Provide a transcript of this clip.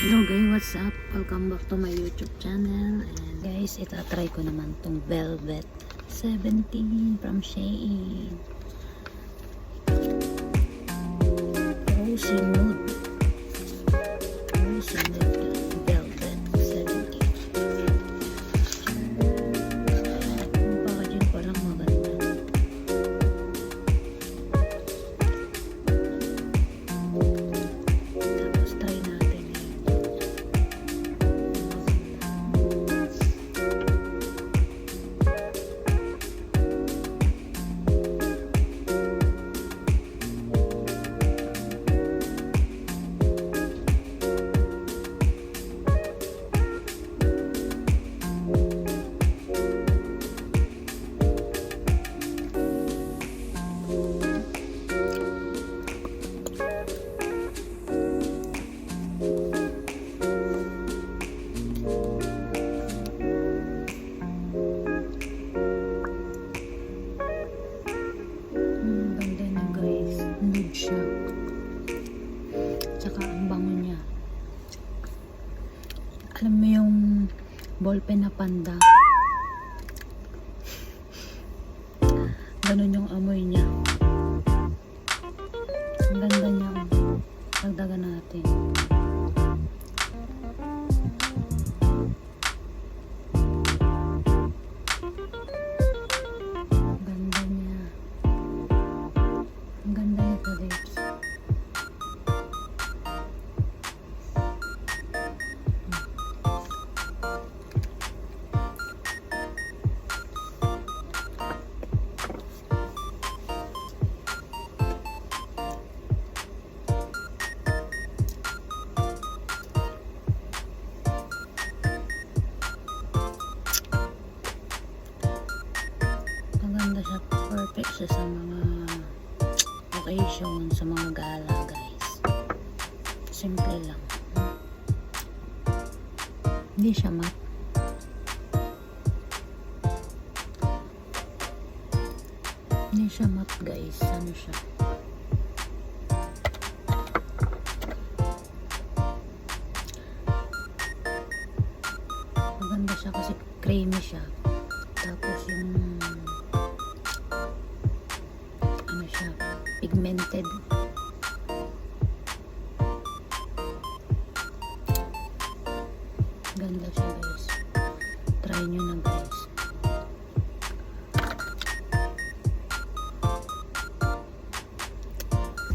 Hello guys, what's up? Welcome back to my YouTube channel. And guys, itatry ko naman tong Velvet 17 from Shein. Rosy Nude. Rosy Nude Velvet 17. Yung packaging pa lang maganda. Tapos try natin. Nude siya. Tsaka ang bango niya. Alam mo yung ballpen na panda? Ganun yung amoy niya. Ang ganda niya. Dagdagan natin. Maganda siya, perfect siya sa mga occasion, sa mga gala guys. Simple lang. Hindi siya matte. Hindi siya matte guys. Ano siya? Maganda siya kasi creamy siya. Tapos yung ano siya, pigmented.